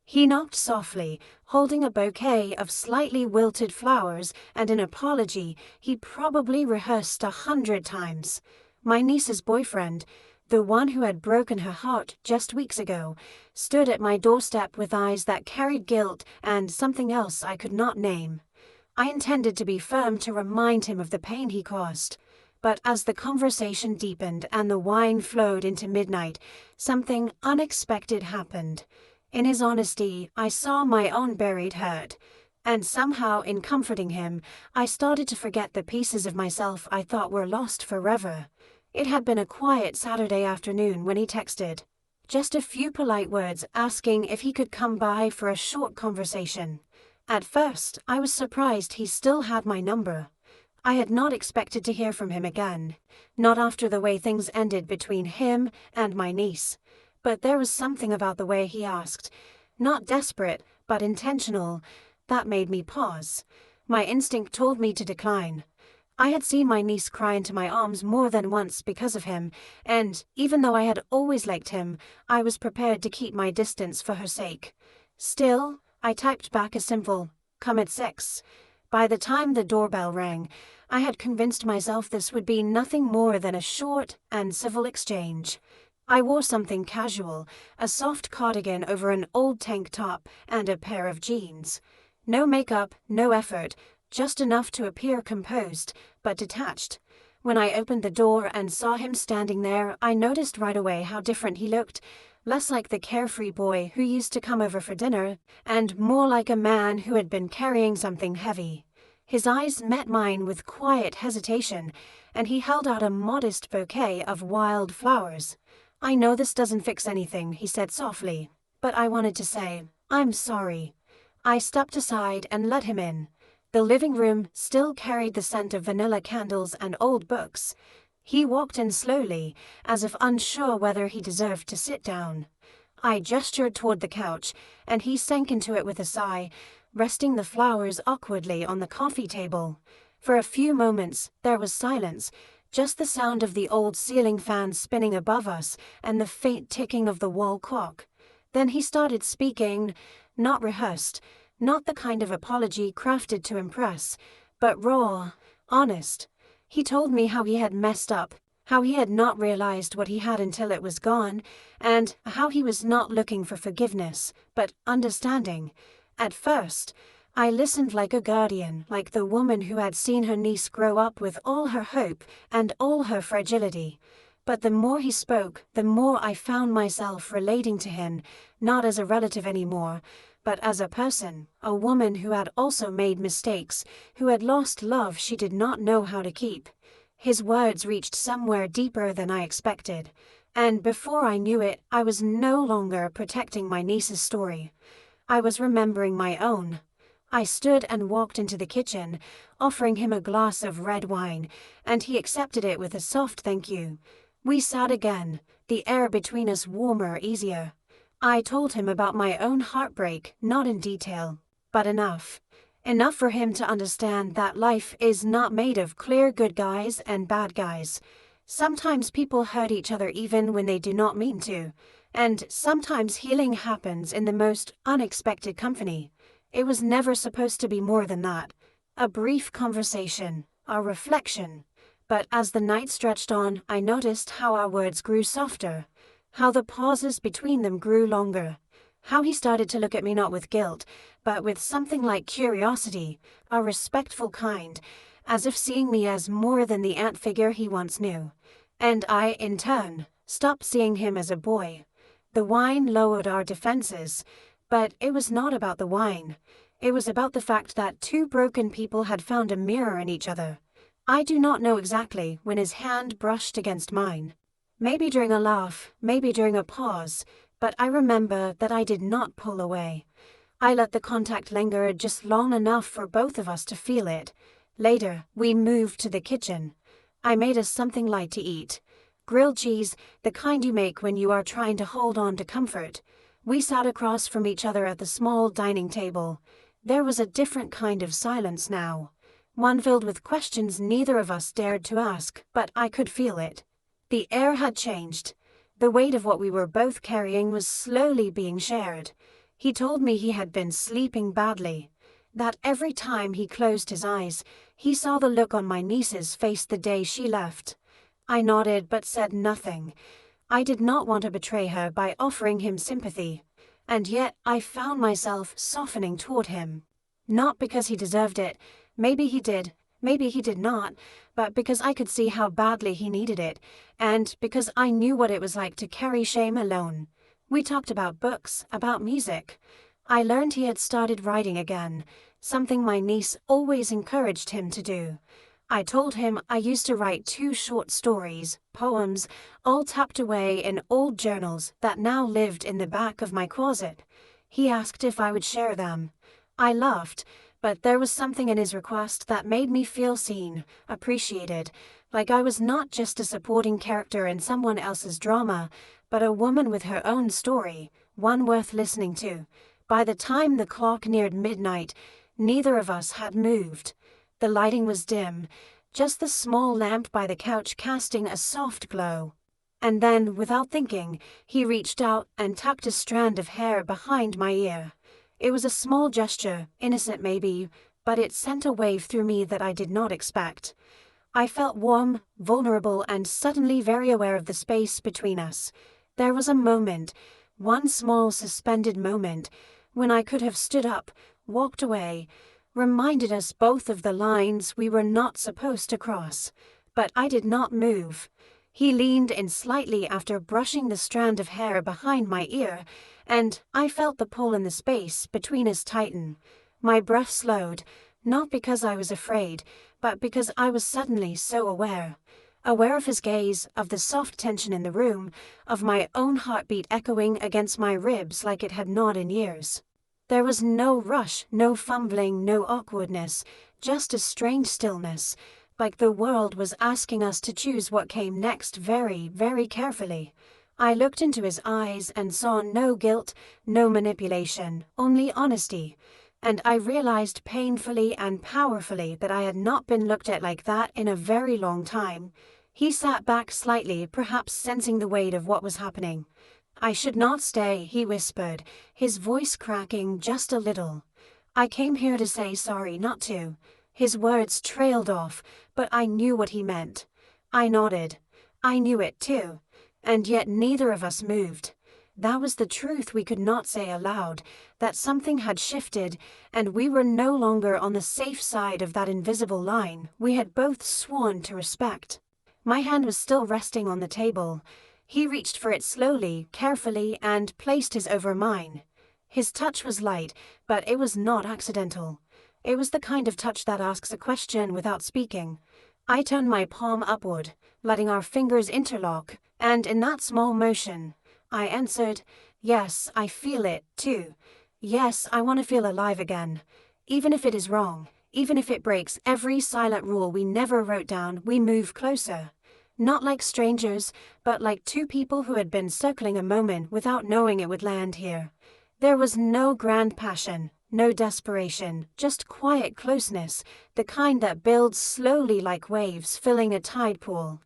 He knocked softly, holding a bouquet of slightly wilted flowers and an apology he probably rehearsed 100 times. My niece's boyfriend, the one who had broken her heart just weeks ago, stood at my doorstep with eyes that carried guilt and something else I could not name. I intended to be firm to remind him of the pain he caused. But as the conversation deepened and the wine flowed into midnight, something unexpected happened. In his honesty, I saw my own buried hurt. And somehow, in comforting him, I started to forget the pieces of myself I thought were lost forever. It had been a quiet Saturday afternoon when he texted. Just a few polite words asking if he could come by for a short conversation. At first, I was surprised he still had my number. I had not expected to hear from him again, not after the way things ended between him and my niece. But there was something about the way he asked, not desperate, but intentional, that made me pause. My instinct told me to decline. I had seen my niece cry into my arms more than once because of him, and even though I had always liked him, I was prepared to keep my distance for her sake. Still, I typed back a simple, "Come at 6. By the time the doorbell rang, I had convinced myself this would be nothing more than a short and civil exchange. I wore something casual, a soft cardigan over an old tank top and a pair of jeans. No makeup, no effort, just enough to appear composed, but detached. When I opened the door and saw him standing there, I noticed right away how different he looked, less like the carefree boy who used to come over for dinner, and more like a man who had been carrying something heavy. His eyes met mine with quiet hesitation, and he held out a modest bouquet of wild flowers. "I know this doesn't fix anything," he said softly, "but I wanted to say, I'm sorry." I stepped aside and let him in. The living room still carried the scent of vanilla candles and old books. He walked in slowly, as if unsure whether he deserved to sit down. I gestured toward the couch, and he sank into it with a sigh, resting the flowers awkwardly on the coffee table. For a few moments, there was silence. Just the sound of the old ceiling fan spinning above us and the faint ticking of the wall clock. Then he started speaking, not rehearsed, not the kind of apology crafted to impress, but raw, honest. He told me how he had messed up, how he had not realized what he had until it was gone, and how he was not looking for forgiveness, but understanding. At first, I listened like a guardian, like the woman who had seen her niece grow up with all her hope and all her fragility. But the more he spoke, the more I found myself relating to him, not as a relative anymore, but as a person, a woman who had also made mistakes, who had lost love she did not know how to keep. His words reached somewhere deeper than I expected, and before I knew it, I was no longer protecting my niece's story. I was remembering my own. I stood and walked into the kitchen, offering him a glass of red wine, and he accepted it with a soft thank you. We sat again, the air between us warmer, easier. I told him about my own heartbreak, not in detail, but enough. Enough for him to understand that life is not made of clear good guys and bad guys. Sometimes people hurt each other even when they do not mean to, and sometimes healing happens in the most unexpected company. It was never supposed to be more than that. A brief conversation, a reflection. But as the night stretched on, I noticed how our words grew softer, how the pauses between them grew longer, how he started to look at me not with guilt, but with something like curiosity, a respectful kind, as if seeing me as more than the aunt figure he once knew. And I, in turn, stopped seeing him as a boy. The wine lowered our defenses, but it was not about the wine. It was about the fact that two broken people had found a mirror in each other. I do not know exactly when his hand brushed against mine. Maybe during a laugh, maybe during a pause, but I remember that I did not pull away. I let the contact linger just long enough for both of us to feel it. Later, we moved to the kitchen. I made us something light to eat. Grilled cheese, the kind you make when you are trying to hold on to comfort. We sat across from each other at the small dining table. There was a different kind of silence now. One filled with questions neither of us dared to ask, but I could feel it. The air had changed. The weight of what we were both carrying was slowly being shared. He told me he had been sleeping badly, that every time he closed his eyes, he saw the look on my niece's face the day she left. I nodded but said nothing. I did not want to betray her by offering him sympathy, and yet I found myself softening toward him. Not because he deserved it, maybe he did, maybe he did not, but because I could see how badly he needed it, and because I knew what it was like to carry shame alone. We talked about books, about music. I learned he had started writing again, something my niece always encouraged him to do. I told him I used to write 2 short stories, poems, all tucked away in old journals that now lived in the back of my closet. He asked if I would share them. I laughed, but there was something in his request that made me feel seen, appreciated, like I was not just a supporting character in someone else's drama, but a woman with her own story, one worth listening to. By the time the clock neared midnight, neither of us had moved. The lighting was dim, just the small lamp by the couch casting a soft glow. And then, without thinking, he reached out and tucked a strand of hair behind my ear. It was a small gesture, innocent maybe, but it sent a wave through me that I did not expect. I felt warm, vulnerable, and suddenly very aware of the space between us. There was a moment, one small suspended moment, when I could have stood up, walked away, reminded us both of the lines we were not supposed to cross. But I did not move. He leaned in slightly after brushing the strand of hair behind my ear, and I felt the pull in the space between us tighten. My breath slowed, not because I was afraid, but because I was suddenly so aware. Aware of his gaze, of the soft tension in the room, of my own heartbeat echoing against my ribs like it had not in years. There was no rush, no fumbling, no awkwardness, just a strange stillness, like the world was asking us to choose what came next very, very carefully. I looked into his eyes and saw no guilt, no manipulation, only honesty. And I realized painfully and powerfully that I had not been looked at like that in a very long time. He sat back slightly, perhaps sensing the weight of what was happening. "I should not stay," he whispered, his voice cracking just a little. "I came here to say sorry, not to." His words trailed off, but I knew what he meant. I nodded. I knew it too. And yet neither of us moved. That was the truth we could not say aloud, that something had shifted, and we were no longer on the safe side of that invisible line we had both sworn to respect. My hand was still resting on the table. He reached for it slowly, carefully, and placed his over mine. His touch was light, but it was not accidental. It was the kind of touch that asks a question without speaking. I turned my palm upward, letting our fingers interlock, and in that small motion, I answered, "Yes, I feel it, too. Yes, I want to feel alive again. Even if it is wrong, even if it breaks every silent rule we never wrote down, we move closer. Not like strangers, but like 2 people who had been circling a moment without knowing it would land here. There was no grand passion, no desperation, just quiet closeness, the kind that builds slowly like waves filling a tide pool.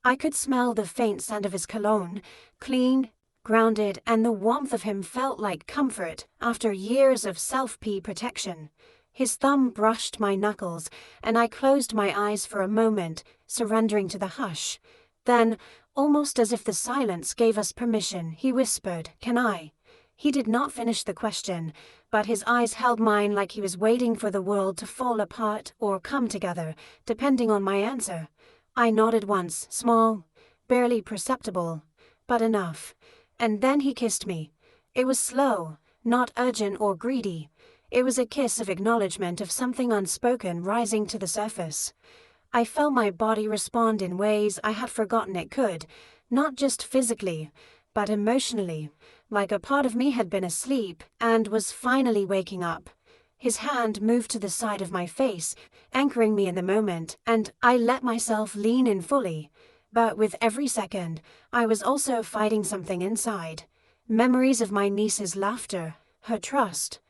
I could smell the faint scent of his cologne, clean, grounded, and the warmth of him felt like comfort after years of self-pee protection. His thumb brushed my knuckles, and I closed my eyes for a moment, surrendering to the hush. Then, almost as if the silence gave us permission, he whispered, "Can I?" He did not finish the question, but his eyes held mine like he was waiting for the world to fall apart or come together, depending on my answer. I nodded once, small, barely perceptible, but enough. And then he kissed me. It was slow, not urgent or greedy. It was a kiss of acknowledgement of something unspoken rising to the surface. I felt my body respond in ways I had forgotten it could, not just physically, but emotionally, like a part of me had been asleep and was finally waking up. His hand moved to the side of my face, anchoring me in the moment, and I let myself lean in fully. But with every second, I was also fighting something inside. Memories of my niece's laughter, her trust.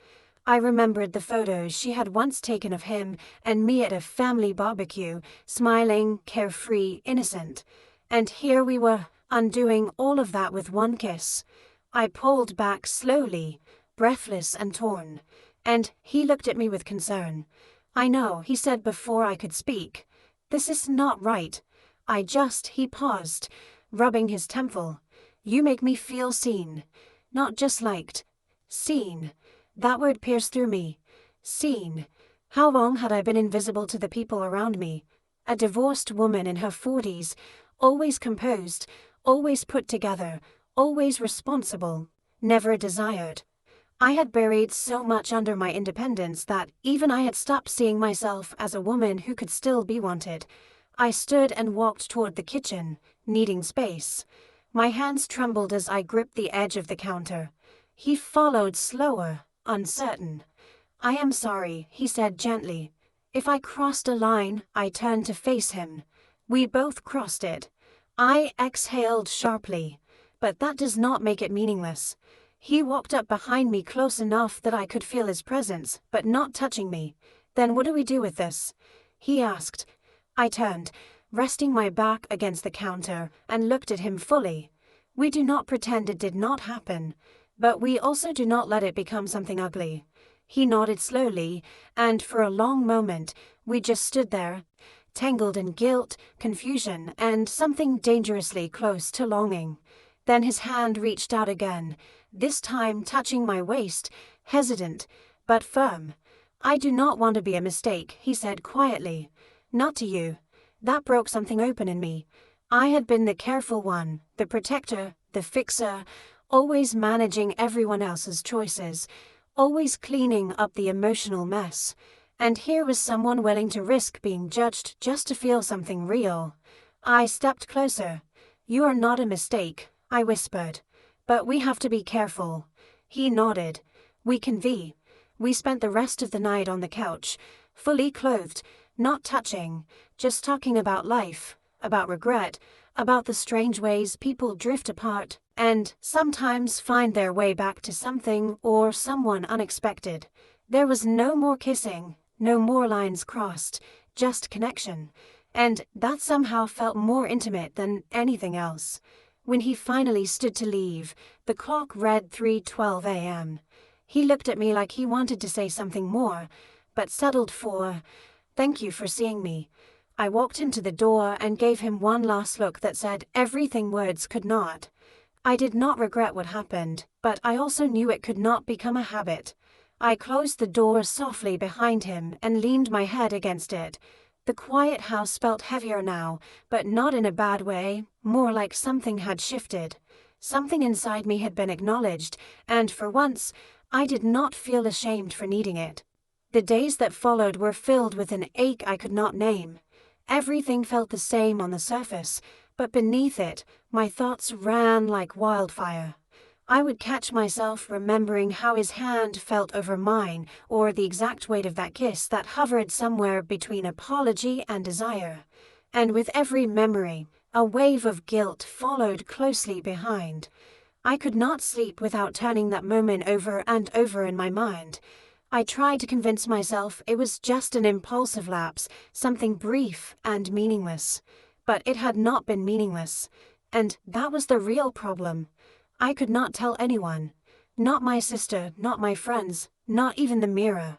I remembered the photos she had once taken of him and me at a family barbecue, smiling, carefree, innocent. And here we were, undoing all of that with one kiss. I pulled back slowly, breathless and torn. And he looked at me with concern. "I know," he said before I could speak. "This is not right. He paused, rubbing his temple. "You make me feel seen. Not just liked. Seen." That word pierced through me. Seen. How long had I been invisible to the people around me? A divorced woman in her 40s, always composed, always put together, always responsible, never desired. I had buried so much under my independence that even I had stopped seeing myself as a woman who could still be wanted. I stood and walked toward the kitchen, needing space. My hands trembled as I gripped the edge of the counter. He followed slower, uncertain. "I am sorry," he said gently. If I crossed a line, I turned to face him. We both crossed it. I exhaled sharply. But that does not make it meaningless. He walked up behind me close enough that I could feel his presence, but not touching me. "Then what do we do with this?" he asked. I turned, resting my back against the counter, and looked at him fully. We do not pretend it did not happen, but we also do not let it become something ugly. He nodded slowly, and for a long moment, we just stood there, tangled in guilt, confusion, and something dangerously close to longing. Then his hand reached out again, this time touching my waist, hesitant, but firm. "I do not want to be a mistake," he said quietly. "Not to you." That broke something open in me. I had been the careful one, the protector, the fixer, always managing everyone else's choices, always cleaning up the emotional mess. And here was someone willing to risk being judged just to feel something real. I stepped closer. "You are not a mistake," I whispered. "But we have to be careful." He nodded. "We can be." We spent the rest of the night on the couch, fully clothed, not touching, just talking about life, about regret, about the strange ways people drift apart, and sometimes find their way back to something or someone unexpected. There was no more kissing, no more lines crossed, just connection. And that somehow felt more intimate than anything else. When he finally stood to leave, the clock read 3:12 a.m. He looked at me like he wanted to say something more, but settled for, "Thank you for seeing me." I walked him to the door and gave him one last look that said everything words could not. I did not regret what happened, but I also knew it could not become a habit. I closed the door softly behind him and leaned my head against it. The quiet house felt heavier now, but not in a bad way, more like something had shifted. Something inside me had been acknowledged, and for once, I did not feel ashamed for needing it. The days that followed were filled with an ache I could not name. Everything felt the same on the surface, but beneath it, my thoughts ran like wildfire. I would catch myself remembering how his hand felt over mine, or the exact weight of that kiss that hovered somewhere between apology and desire. And with every memory, a wave of guilt followed closely behind. I could not sleep without turning that moment over and over in my mind. I tried to convince myself it was just an impulsive lapse, something brief and meaningless. But it had not been meaningless. And that was the real problem. I could not tell anyone. Not my sister, not my friends, not even the mirror.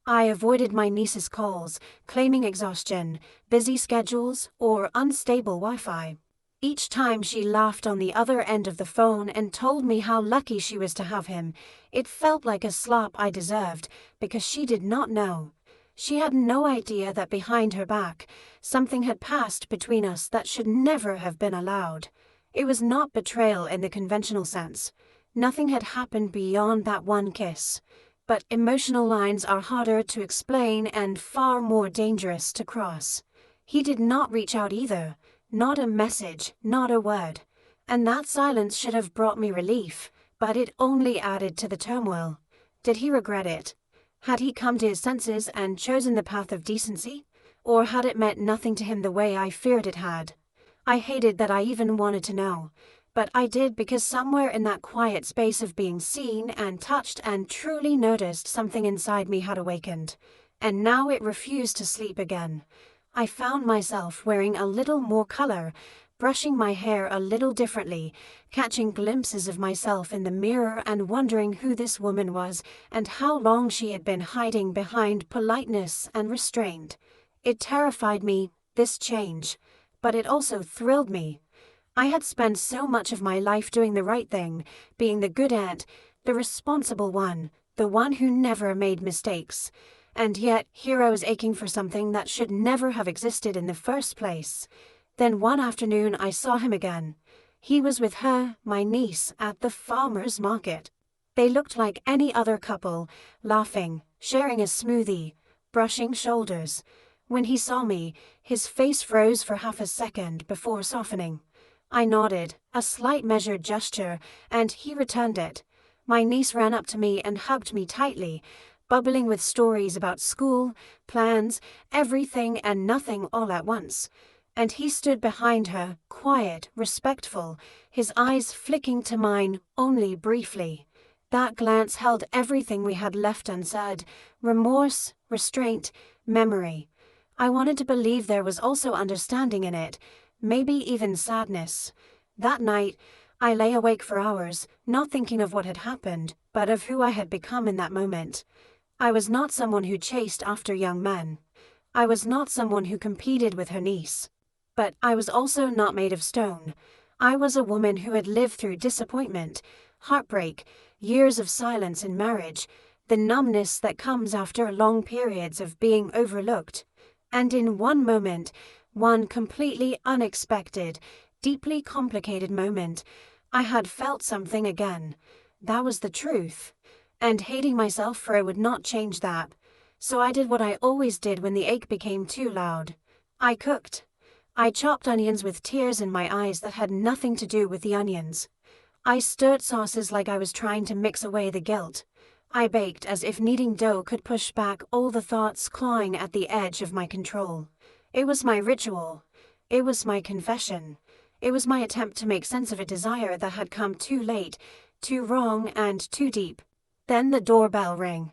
I avoided my niece's calls, claiming exhaustion, busy schedules, or unstable Wi-Fi. Each time she laughed on the other end of the phone and told me how lucky she was to have him, it felt like a slap I deserved, because she did not know. She had no idea that behind her back, something had passed between us that should never have been allowed. It was not betrayal in the conventional sense. Nothing had happened beyond that one kiss. But emotional lines are harder to explain and far more dangerous to cross. He did not reach out either. Not a message, not a word. And that silence should have brought me relief, but it only added to the turmoil. Did he regret it? Had he come to his senses and chosen the path of decency? Or had it meant nothing to him the way I feared it had? I hated that I even wanted to know. But I did, because somewhere in that quiet space of being seen and touched and truly noticed, something inside me had awakened. And now it refused to sleep again. I found myself wearing a little more color, brushing my hair a little differently, catching glimpses of myself in the mirror and wondering who this woman was and how long she had been hiding behind politeness and restraint. It terrified me, this change, but it also thrilled me. I had spent so much of my life doing the right thing, being the good aunt, the responsible one, the one who never made mistakes. And yet, here I was aching for something that should never have existed in the first place. Then one afternoon I saw him again. He was with her, my niece, at the farmer's market. They looked like any other couple, laughing, sharing a smoothie, brushing shoulders. When he saw me, his face froze for half a second before softening. I nodded, a slight measured gesture, and he returned it. My niece ran up to me and hugged me tightly, bubbling with stories about school, plans, everything and nothing all at once. And he stood behind her, quiet, respectful, his eyes flicking to mine only briefly. That glance held everything we had left unsaid: remorse, restraint, memory. I wanted to believe there was also understanding in it, maybe even sadness. That night, I lay awake for hours, not thinking of what had happened, but of who I had become in that moment. I was not someone who chased after young men. I was not someone who competed with her niece. But I was also not made of stone. I was a woman who had lived through disappointment, heartbreak, years of silence in marriage, the numbness that comes after long periods of being overlooked. And in one moment, one completely unexpected, deeply complicated moment, I had felt something again. That was the truth. And hating myself for it would not change that. So I did what I always did when the ache became too loud. I cooked. I chopped onions with tears in my eyes that had nothing to do with the onions. I stirred sauces like I was trying to mix away the guilt. I baked as if kneading dough could push back all the thoughts clawing at the edge of my control. It was my ritual. It was my confession. It was my attempt to make sense of a desire that had come too late, too wrong, and too deep. Then the doorbell rang.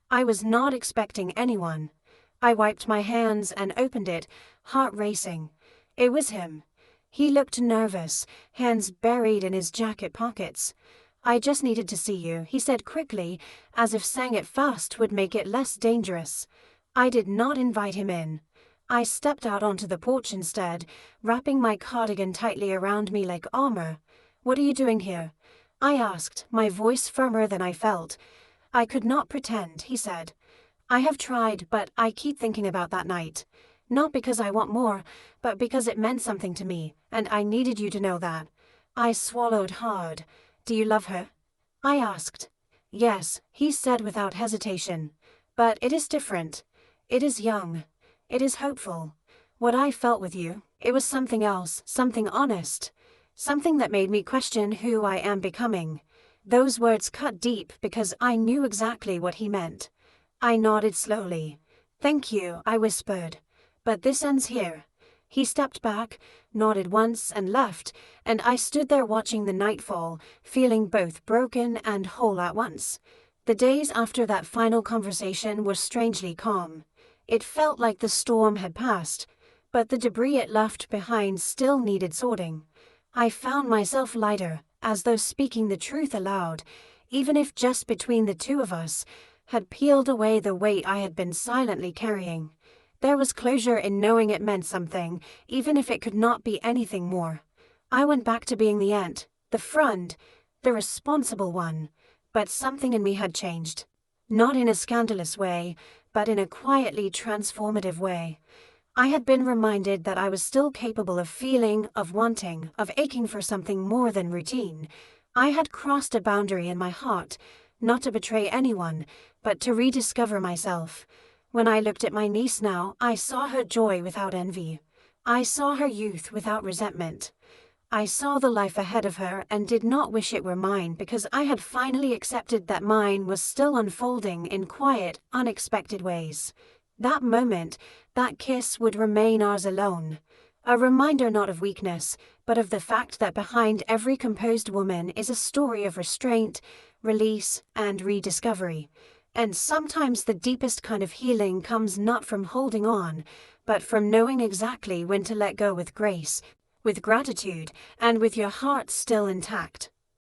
I was not expecting anyone. I wiped my hands and opened it, heart racing. It was him. He looked nervous, hands buried in his jacket pockets. "I just needed to see you," he said quickly, as if saying it fast would make it less dangerous. I did not invite him in. I stepped out onto the porch instead, wrapping my cardigan tightly around me like armor. "What are you doing here?" I asked, my voice firmer than I felt. "I could not pretend," he said. "I have tried, but I keep thinking about that night. Not because I want more, but because it meant something to me, and I needed you to know that." I swallowed hard. "Do you love her?" I asked. "Yes," he said without hesitation. "But it is different. It is young. It is hopeful. What I felt with you, it was something else, something honest. Something that made me question who I am becoming." Those words cut deep because I knew exactly what he meant. I nodded slowly. "Thank you," I whispered. "But this ends here." He stepped back, nodded once and left, and I stood there watching the nightfall, feeling both broken and whole at once. The days after that final conversation were strangely calm. It felt like the storm had passed, but the debris it left behind still needed sorting. I found myself lighter, as though speaking the truth aloud, even if just between the two of us, had peeled away the weight I had been silently carrying. There was closure in knowing it meant something, even if it could not be anything more. I went back to being the aunt, the friend, the responsible one, but something in me had changed. Not in a scandalous way, but in a quietly transformative way. I had been reminded that I was still capable of feeling, of wanting, of aching for something more than routine. I had crossed a boundary in my heart, not to betray anyone, but to rediscover myself. When I looked at my niece now, I saw her joy without envy. I saw her youth without resentment. I saw the life ahead of her and did not wish it were mine because I had finally accepted that mine was still unfolding in quiet, unexpected ways. That moment, that kiss would remain ours alone. A reminder not of weakness, but of the fact that behind every composed woman is a story of restraint, release, and rediscovery. And sometimes the deepest kind of healing comes not from holding on, but from knowing exactly when to let go with grace, with gratitude, and with your heart still intact.